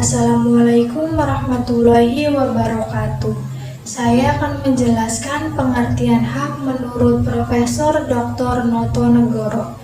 Assalamualaikum warahmatullahi wabarakatuh. Saya akan menjelaskan pengertian hak menurut Profesor Dr. Notonegoro.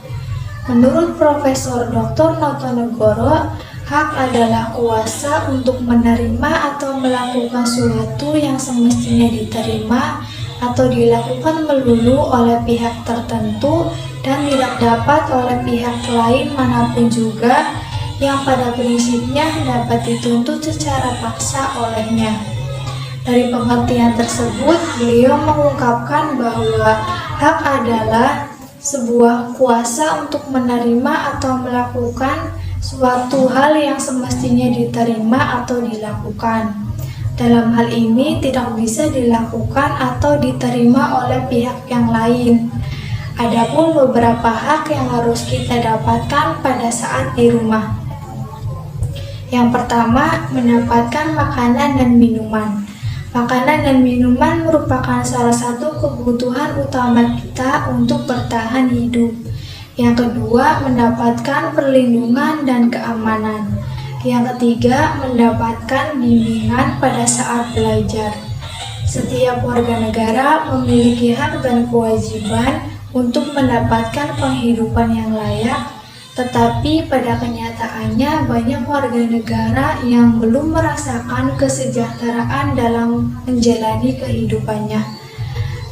Menurut Profesor Dr. Notonegoro, hak adalah kuasa untuk menerima atau melakukan sesuatu yang semestinya diterima atau dilakukan melulu oleh pihak tertentu dan tidak dapat oleh pihak lain manapun juga, yang pada prinsipnya dapat dituntut secara paksa olehnya. Dari pengertian tersebut, beliau mengungkapkan bahwa hak adalah sebuah kuasa untuk menerima atau melakukan suatu hal yang semestinya diterima atau dilakukan. Dalam hal ini tidak bisa dilakukan atau diterima oleh pihak yang lain. Adapun beberapa hak yang harus kita dapatkan pada saat di rumah. Yang pertama, mendapatkan makanan dan minuman. Makanan dan minuman merupakan salah satu kebutuhan utama kita untuk bertahan hidup. Yang kedua, mendapatkan perlindungan dan keamanan. Yang ketiga, mendapatkan bimbingan pada saat belajar. Setiap warga negara memiliki hak dan kewajiban untuk mendapatkan penghidupan yang layak. Tetapi pada kenyataannya banyak warga negara yang belum merasakan kesejahteraan dalam menjalani kehidupannya.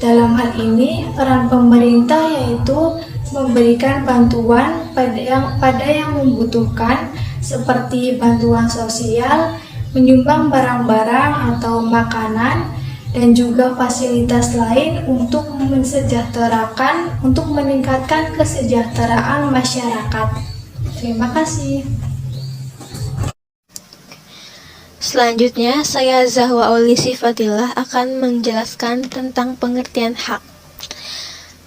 Dalam hal ini, peran pemerintah yaitu memberikan bantuan pada yang membutuhkan, seperti bantuan sosial, menyumbang barang-barang atau makanan, dan juga fasilitas lain untuk meningkatkan kesejahteraan masyarakat. Terima kasih. Selanjutnya, saya Zahwa Aulisi Fatilah akan menjelaskan tentang pengertian hak.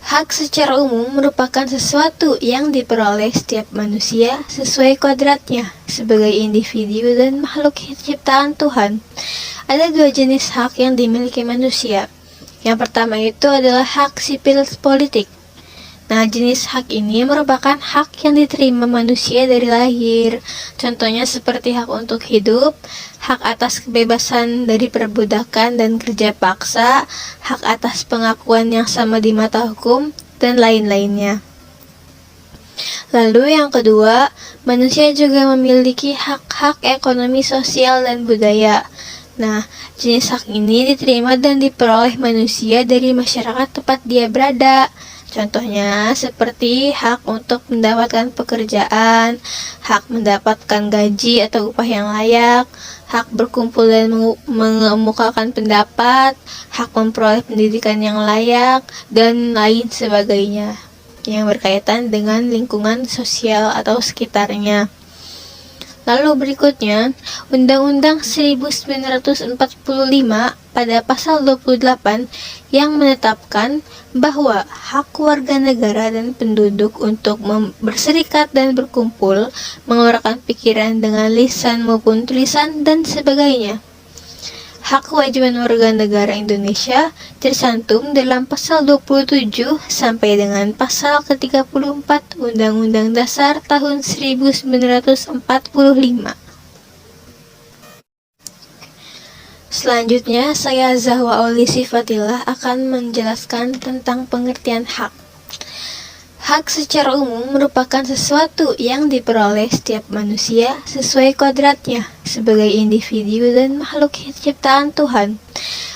Hak secara umum merupakan sesuatu yang diperoleh setiap manusia sesuai kodratnya sebagai individu dan makhluk ciptaan Tuhan. Ada dua jenis hak yang dimiliki manusia. Yang pertama itu adalah hak sipil politik. Nah, jenis hak ini merupakan hak yang diterima manusia dari lahir. Contohnya seperti hak untuk hidup, hak atas kebebasan dari perbudakan dan kerja paksa, hak atas pengakuan yang sama di mata hukum, dan lain-lainnya. Lalu yang kedua, manusia juga memiliki hak-hak ekonomi, sosial, dan budaya. Nah, jenis hak ini diterima dan diperoleh manusia dari masyarakat tempat dia berada. Contohnya seperti hak untuk mendapatkan pekerjaan, hak mendapatkan gaji atau upah yang layak, hak berkumpul dan mengemukakan pendapat, hak memperoleh pendidikan yang layak, dan lain sebagainya yang berkaitan dengan lingkungan sosial atau sekitarnya. Lalu berikutnya, Undang-Undang 1945 pada pasal 28 yang menetapkan bahwa hak warga negara dan penduduk untuk berserikat dan berkumpul, mengeluarkan pikiran dengan lisan maupun tulisan, dan sebagainya. Hak kewajiban warga negara Indonesia tercantum dalam pasal 27 sampai dengan pasal ke-34 Undang-Undang Dasar tahun 1945. Selanjutnya, saya Zahwa Aulisi Fatilah akan menjelaskan tentang pengertian hak. Hak secara umum merupakan sesuatu yang diperoleh setiap manusia sesuai kodratnya sebagai individu dan makhluk ciptaan Tuhan.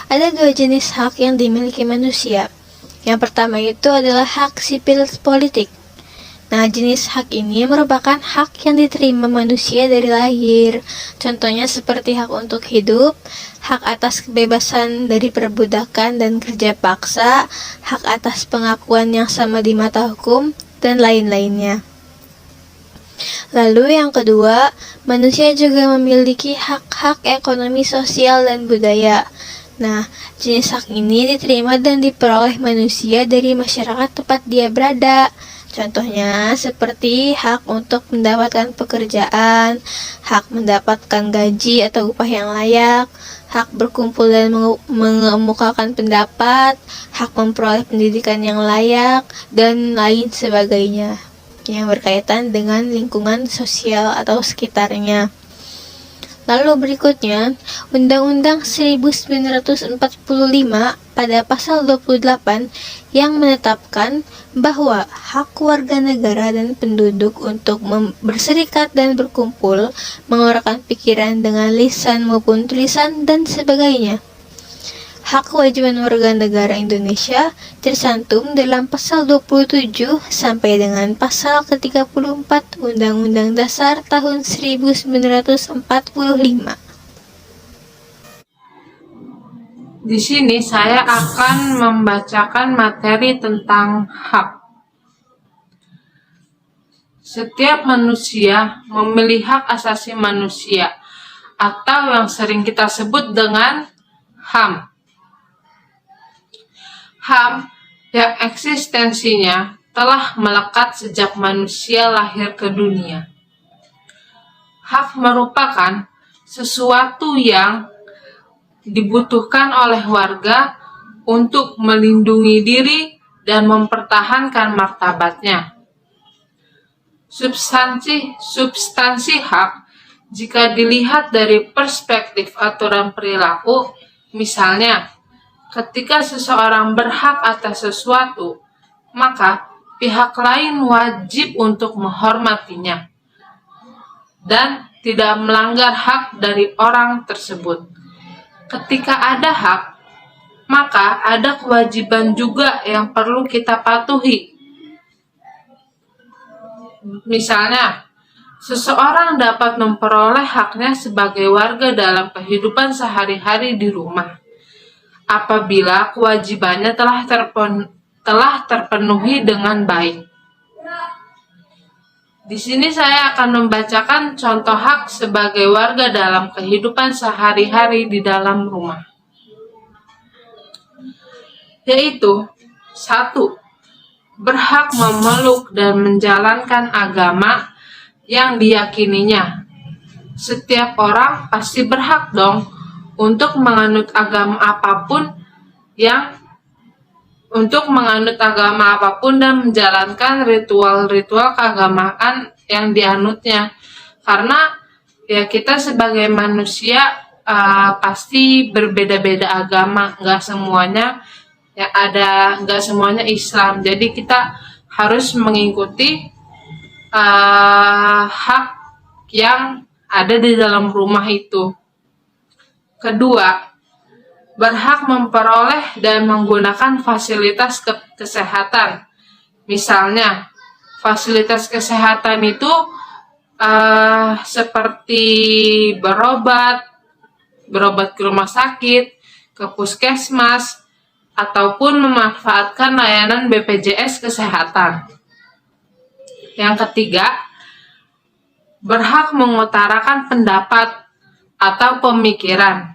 Ada dua jenis hak yang dimiliki manusia. Yang pertama itu adalah hak sipil politik. Nah, jenis hak ini merupakan hak yang diterima manusia dari lahir. Contohnya seperti hak untuk hidup, hak atas kebebasan dari perbudakan dan kerja paksa, hak atas pengakuan yang sama di mata hukum, dan lain-lainnya. Lalu yang kedua, manusia juga memiliki hak-hak ekonomi, sosial, dan budaya. Nah, jenis hak ini diterima dan diperoleh manusia dari masyarakat tempat dia berada. Contohnya seperti hak untuk mendapatkan pekerjaan, hak mendapatkan gaji atau upah yang layak, hak berkumpul dan mengemukakan pendapat, hak memperoleh pendidikan yang layak, dan lain sebagainya yang berkaitan dengan lingkungan sosial atau sekitarnya. Lalu berikutnya, Undang-Undang 1945 pada pasal 28 yang menetapkan bahwa hak warga negara dan penduduk untuk berserikat dan berkumpul, mengeluarkan pikiran dengan lisan maupun tulisan, dan sebagainya. Hak kewajiban warga negara Indonesia tercantum dalam pasal 27 sampai dengan pasal ke-34 Undang-Undang Dasar tahun 1945. Di sini saya akan membacakan materi tentang hak. Setiap manusia memiliki hak asasi manusia atau yang sering kita sebut dengan HAM. HAM yang eksistensinya telah melekat sejak manusia lahir ke dunia. Hak merupakan sesuatu yang dibutuhkan oleh warga untuk melindungi diri dan mempertahankan martabatnya. Substansi hak, jika dilihat dari perspektif aturan perilaku, misalnya, ketika seseorang berhak atas sesuatu, maka pihak lain wajib untuk menghormatinya dan tidak melanggar hak dari orang tersebut. Ketika ada hak, maka ada kewajiban juga yang perlu kita patuhi. Misalnya, seseorang dapat memperoleh haknya sebagai warga dalam kehidupan sehari-hari di rumah apabila kewajibannya telah terpenuhi dengan baik. Di sini saya akan membacakan contoh hak sebagai warga dalam kehidupan sehari-hari di dalam rumah. Yaitu, 1. Berhak memeluk dan menjalankan agama yang diyakininya. Setiap orang pasti berhak dong untuk menganut agama apapun dan menjalankan ritual-ritual keagamaan yang dianutnya. Karena ya kita sebagai manusia pasti berbeda-beda agama, nggak semuanya Islam. Jadi kita harus mengikuti hak yang ada di dalam rumah itu. Kedua, berhak memperoleh dan menggunakan fasilitas kesehatan. Misalnya, fasilitas kesehatan itu seperti berobat ke rumah sakit, ke puskesmas, ataupun memanfaatkan layanan BPJS Kesehatan. Yang ketiga, berhak mengutarakan pendapat atau pemikiran,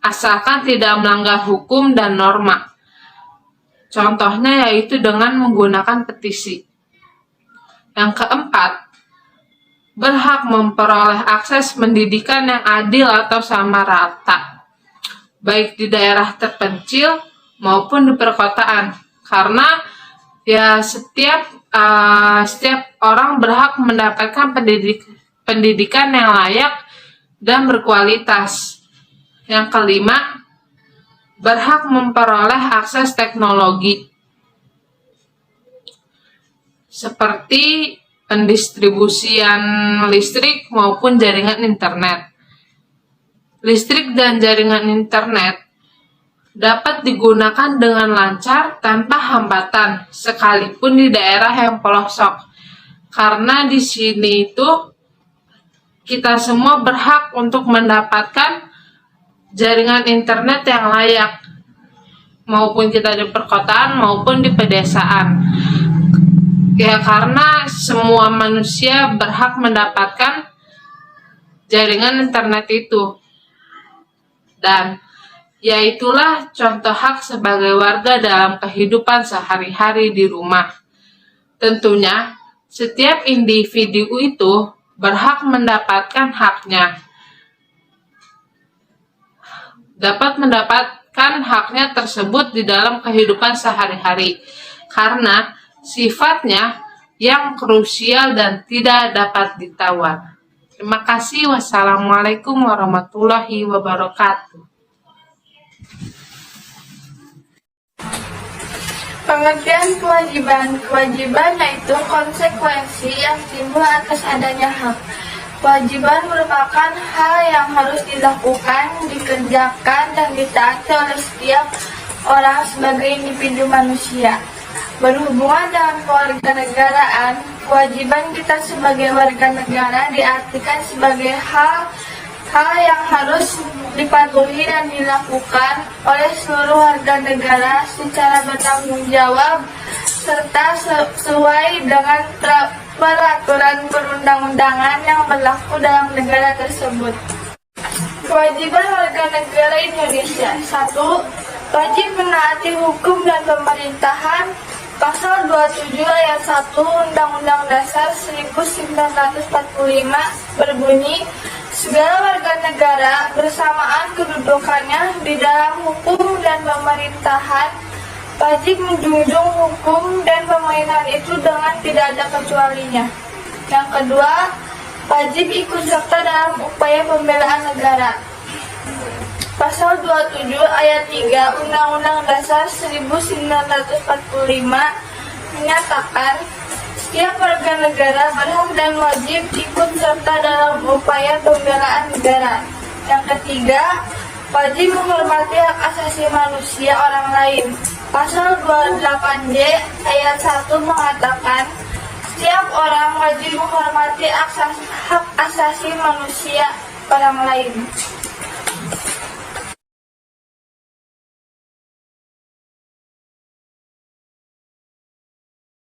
asalkan tidak melanggar hukum dan norma. Contohnya yaitu dengan menggunakan petisi. Yang keempat, berhak memperoleh akses pendidikan yang adil atau sama rata, baik di daerah terpencil maupun di perkotaan. Karena ya setiap orang berhak mendapatkan pendidikan yang layak dan berkualitas. Yang kelima, berhak memperoleh akses teknologi seperti pendistribusian listrik maupun jaringan internet. Listrik dan jaringan internet dapat digunakan dengan lancar tanpa hambatan, sekalipun di daerah yang pelosok. Karena di sini itu kita semua berhak untuk mendapatkan jaringan internet yang layak, maupun kita di perkotaan maupun di pedesaan. Ya, karena semua manusia berhak mendapatkan jaringan internet itu. Dan ya itulah contoh hak sebagai warga dalam kehidupan sehari-hari di rumah. Tentunya, setiap individu itu berhak mendapatkan haknya. Dapat mendapatkan haknya tersebut di dalam kehidupan sehari-hari. Karena sifatnya yang krusial dan tidak dapat ditawar. Terima kasih. Wassalamualaikum warahmatullahi wabarakatuh. Pengertian kewajiban. Kewajiban yaitu konsekuensi yang timbul atas adanya hak. Kewajiban merupakan hal yang harus dilakukan, dikerjakan, dan ditaati oleh setiap orang sebagai individu manusia. Berhubungan dengan kewarganegaraan, kewajiban kita sebagai warga negara diartikan sebagai hal yang harus dipatuhi dan dilakukan oleh seluruh warga negara secara bertanggung jawab serta sesuai dengan peraturan perundang-undangan yang berlaku dalam negara tersebut. Kewajiban warga negara Indonesia. 1. Wajib menaati hukum dan pemerintahan. Pasal 27 ayat 1 Undang-Undang Dasar 1945 berbunyi, segala warga negara bersamaan kedudukannya di dalam hukum dan pemerintahan wajib menjunjung hukum dan pemerintahan itu dengan tidak ada kecualinya. Yang kedua, wajib ikut serta dalam upaya pembelaan negara. Pasal 27 ayat 3 Undang-Undang Dasar 1945 menyatakan setiap warga negara berhak dan wajib ikut serta dalam upaya pembelaan negara. Yang ketiga, wajib menghormati hak asasi manusia orang lain. Pasal 28J ayat 1 mengatakan setiap orang wajib menghormati hak asasi manusia orang lain.